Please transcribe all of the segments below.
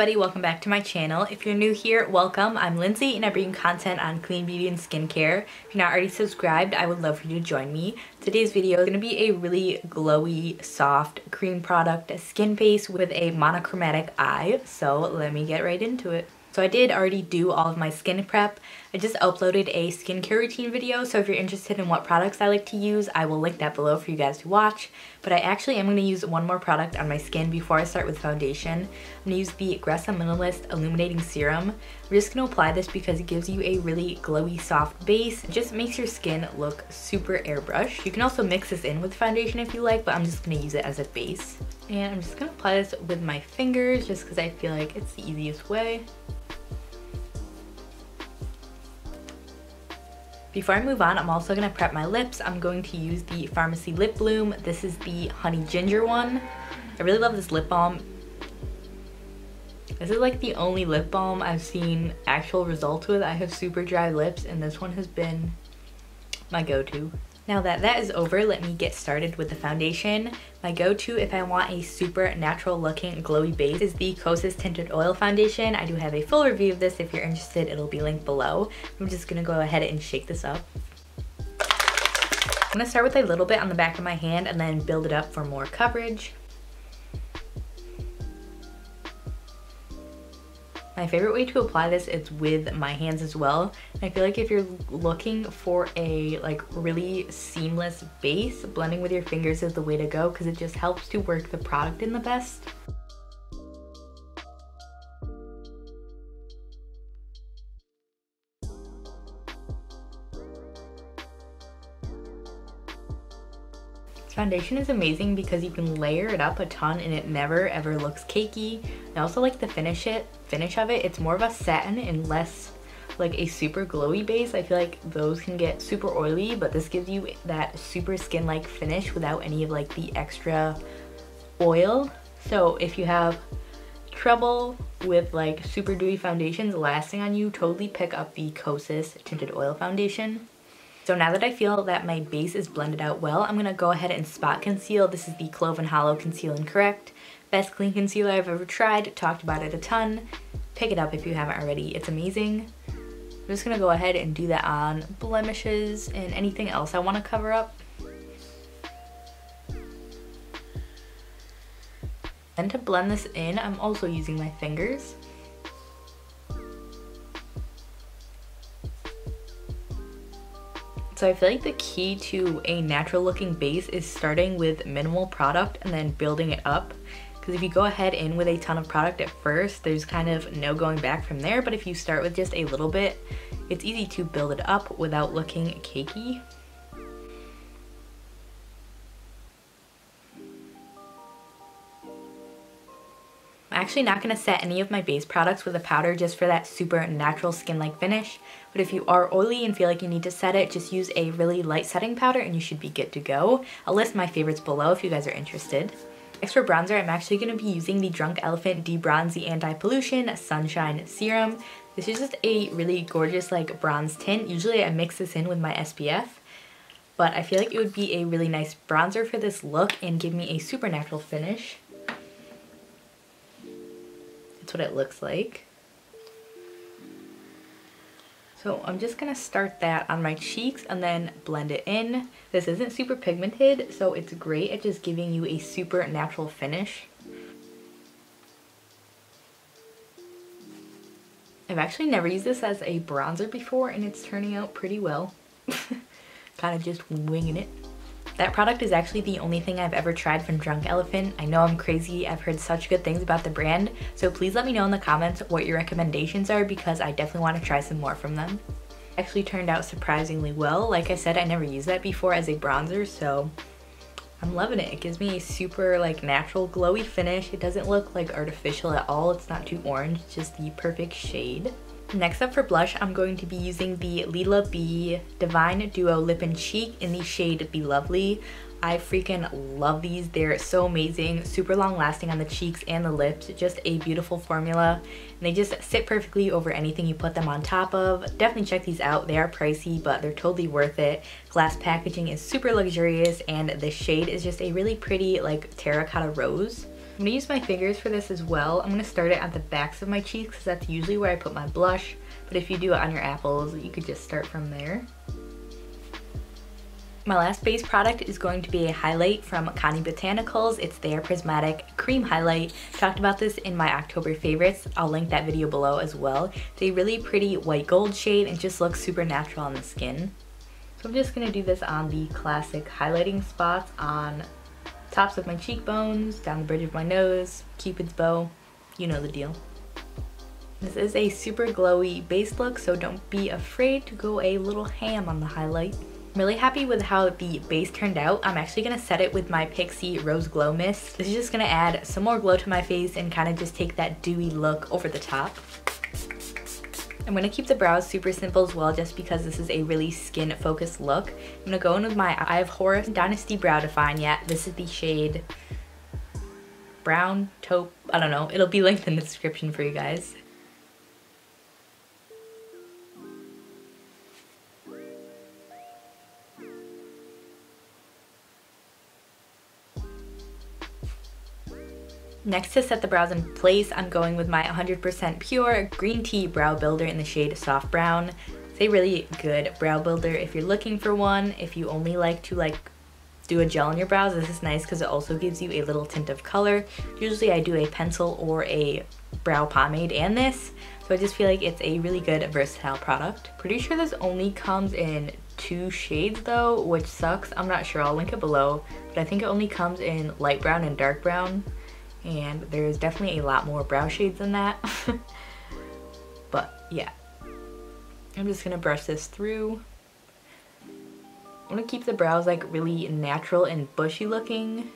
everybody, welcome back to my channel. If you're new here, welcome. I'm Lindsay and I bring content on clean beauty and skincare. If you're not already subscribed, I would love for you to join me. Today's video is going to be a really glowy, soft cream product skin base with a monochromatic eye. So let me get right into it. So I did already do all of my skin prep. I just uploaded a skincare routine video, so if you're interested in what products I like to use, I will link that below for you guys to watch. But I actually am going to use one more product on my skin before I start with foundation. I'm going to use the Aggressive Minimalist Illuminating Serum. I'm just going to apply this because it gives you a really glowy, soft base. It just makes your skin look super airbrushed. You can also mix this in with foundation if you like, but I'm just going to use it as a base. And I'm just going to apply this with my fingers just because I feel like it's the easiest way. Before I move on, I'm also going to prep my lips. I'm going to use the Pharmacy Lip Bloom. This is the Honey Ginger one. I really love this lip balm. This is like the only lip balm I've seen actual results with. I have super dry lips and this one has been my go-to. Now that that is over, let me get started with the foundation. My go-to if I want a super natural looking glowy base is the Kosas Tinted Oil Foundation. I do have a full review of this. If you're interested, it'll be linked below. I'm just gonna go ahead and shake this up. I'm gonna start with a little bit on the back of my hand and then build it up for more coverage. My favorite way to apply this is with my hands as well. I feel like if you're looking for a really seamless base, blending with your fingers is the way to go because it just helps to work the product in the best. Foundation is amazing because you can layer it up a ton and it never ever looks cakey. I also like the finish of it. It's more of a satin and less like a super glowy base. I feel like those can get super oily, but this gives you that super skin-like finish without any of like the extra oil. So if you have trouble with like super dewy foundations lasting on you, totally pick up the Kosas Tinted Oil Foundation. So now that I feel that my base is blended out well, I'm going to go ahead and spot conceal. This is the Clove & Hollow Conceal and Correct. Best clean concealer I've ever tried. Talked about it a ton. Pick it up if you haven't already. It's amazing. I'm just going to go ahead and do that on blemishes and anything else I want to cover up. And to blend this in, I'm also using my fingers. So I feel like the key to a natural looking base is starting with minimal product and then building it up. Because if you go ahead in with a ton of product at first, there's kind of no going back from there. But if you start with just a little bit, it's easy to build it up without looking cakey. I'm actually not going to set any of my base products with a powder just for that super natural skin-like finish. But if you are oily and feel like you need to set it, just use a really light setting powder and you should be good to go. I'll list my favorites below if you guys are interested. Next for bronzer, I'm actually going to be using the Drunk Elephant De-Bronzy Anti-Pollution Sunshine Serum. This is just a really gorgeous like bronze tint. Usually I mix this in with my SPF, but I feel like it would be a really nice bronzer for this look and give me a super natural finish. That's what it looks like. So I'm just going to start that on my cheeks and then blend it in. This isn't super pigmented, so it's great at just giving you a super natural finish. I've actually never used this as a bronzer before and it's turning out pretty well. Kind of just winging it. That product is actually the only thing I've ever tried from Drunk Elephant. I know I'm crazy, I've heard such good things about the brand, so please let me know in the comments what your recommendations are because I definitely want to try some more from them. Actually turned out surprisingly well. Like I said, I never used that before as a bronzer, so I'm loving it. It gives me a super like natural glowy finish. It doesn't look like artificial at all. It's not too orange, it's just the perfect shade. Next up for blush, I'm going to be using the Lila B Divine Duo Lip and Cheek in the shade Be Lovely. I freaking love these. They're so amazing, super long lasting on the cheeks and the lips. Just a beautiful formula. And they just sit perfectly over anything you put them on top of. Definitely check these out. They are pricey, but they're totally worth it. Glass packaging is super luxurious and the shade is just a really pretty like terracotta rose. I'm gonna use my fingers for this as well. I'm gonna start it at the backs of my cheeks because that's usually where I put my blush. But if you do it on your apples, you could just start from there. My last base product is going to be a highlight from Botanicals. It's their Prismatic Cream Highlight. Talked about this in my October favorites. I'll link that video below as well. It's a really pretty white gold shade and just looks super natural on the skin. So I'm just going to do this on the classic highlighting spots on tops of my cheekbones, down the bridge of my nose, Cupid's bow, you know the deal. This is a super glowy base look, so don't be afraid to go a little ham on the highlight. I'm really happy with how the base turned out. I'm actually going to set it with my Pixie Rose Glow Mist. This is just going to add some more glow to my face and kind of just take that dewy look over the top. I'm going to keep the brows super simple as well just because this is a really skin focused look. I'm going to go in with my Eye of Horus Dynasty Brow Define. Yeah, this is the shade Brown Taupe. I don't know. It'll be linked in the description for you guys. Next, to set the brows in place, I'm going with my 100% pure green tea brow builder in the shade Soft Brown. It's a really good brow builder if you're looking for one. If you only like to do a gel on your brows, this is nice because it also gives you a little tint of color. Usually I do a pencil or a brow pomade and this, so I just feel like it's a really good versatile product. Pretty sure this only comes in 2 shades though, which sucks. I'm not sure, I'll link it below, but I think it only comes in light brown and dark brown. And there's definitely a lot more brow shades than that. But yeah, I'm just gonna brush this through. I want to keep the brows like really natural and bushy looking.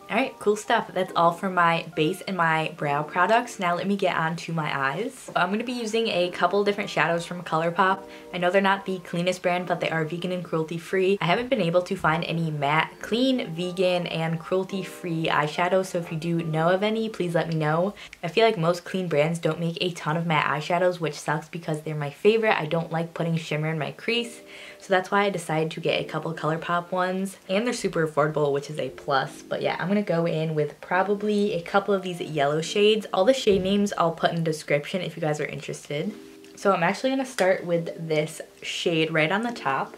Alright, cool stuff. That's all for my base and my brow products. Now let me get on to my eyes. So I'm going to be using a couple different shadows from ColourPop. I know they're not the cleanest brand, but they are vegan and cruelty-free. I haven't been able to find any matte, clean, vegan, and cruelty-free eyeshadows, so if you do know of any, please let me know. I feel like most clean brands don't make a ton of matte eyeshadows, which sucks because they're my favorite. I don't like putting shimmer in my crease. So that's why I decided to get a couple ColourPop ones, and they're super affordable, which is a plus. But yeah, I'm gonna go in with probably a couple of these yellow shades. All the shade names I'll put in the description if you guys are interested. So I'm actually gonna start with this shade right on the top,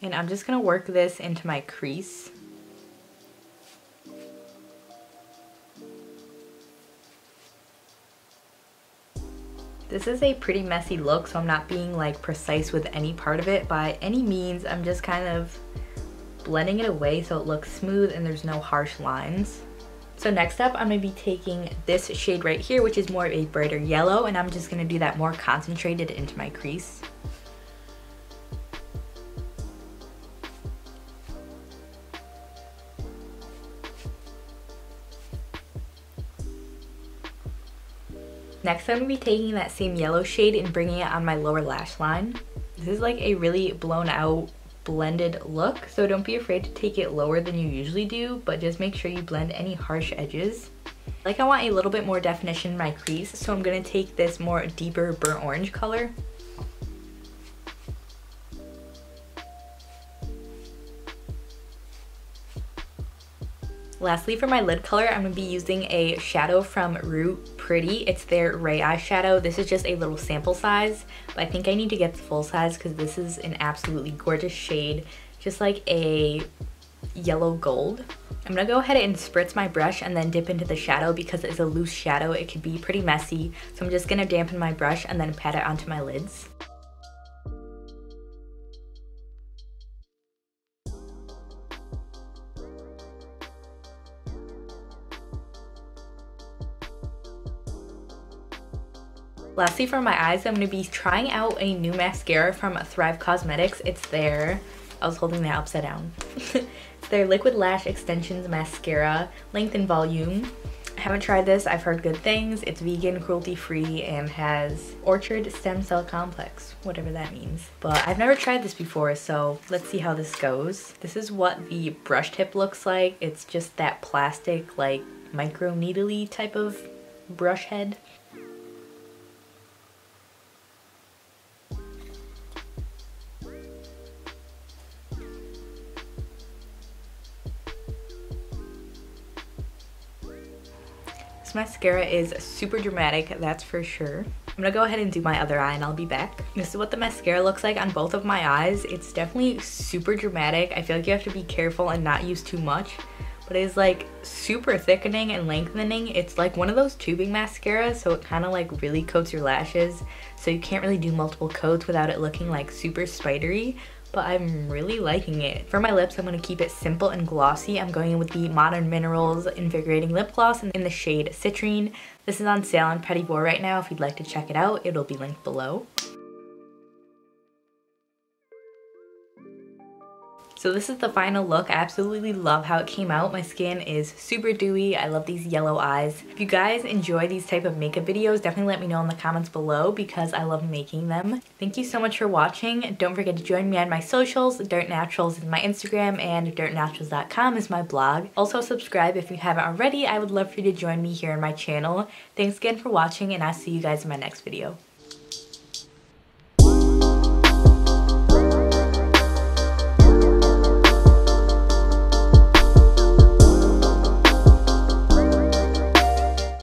and I'm just gonna work this into my crease. This is a pretty messy look, so I'm not being precise with any part of it by any means. I'm just kind of blending it away so it looks smooth and there's no harsh lines. So next up, I'm going to be taking this shade right here, which is more of a brighter yellow, and I'm just going to do that more concentrated into my crease. Next, I'm going to be taking that same yellow shade and bringing it on my lower lash line. This is like a really blown out blended look, so don't be afraid to take it lower than you usually do, but just make sure you blend any harsh edges. I want a little bit more definition in my crease, so I'm going to take this more deeper burnt orange color. Lastly, for my lid color, I'm going to be using a shadow from Root Pretty. It's their Ray eyeshadow. This is just a little sample size, but I think I need to get the full size because this is an absolutely gorgeous shade, just like a yellow gold. I'm going to go ahead and spritz my brush and then dip into the shadow because it's a loose shadow. It could be pretty messy, so I'm just going to dampen my brush and then pat it onto my lids. Lastly, for my eyes, I'm going to be trying out a new mascara from Thrive Cosmetics. It's their, I was holding that upside down. It's their Liquid Lash Extensions Mascara, length and volume. I haven't tried this, I've heard good things. It's vegan, cruelty-free, and has orchard stem cell complex, whatever that means. But I've never tried this before, so let's see how this goes. This is what the brush tip looks like. It's just that plastic, micro needly type of brush head. This mascara is super dramatic, that's for sure. I'm gonna go ahead and do my other eye and I'll be back. This is what the mascara looks like on both of my eyes. It's definitely super dramatic. I feel like you have to be careful and not use too much, but it is like super thickening and lengthening. It's like one of those tubing mascaras, so it kind of like really coats your lashes, so you can't really do multiple coats without it looking like super spidery, but I'm really liking it. For my lips, I'm going to keep it simple and glossy. I'm going in with the Modern Minerals Invigorating Lip Gloss in the shade Citrine. This is on sale on Petit Vour right now. If you'd like to check it out, it'll be linked below. So this is the final look. I absolutely love how it came out. My skin is super dewy. I love these yellow eyes. If you guys enjoy these type of makeup videos, definitely let me know in the comments below because I love making them. Thank you so much for watching. Don't forget to join me on my socials. Dirt Naturals is my Instagram and dirtnaturals.com is my blog. Also subscribe if you haven't already. I would love for you to join me here on my channel. Thanks again for watching and I'll see you guys in my next video.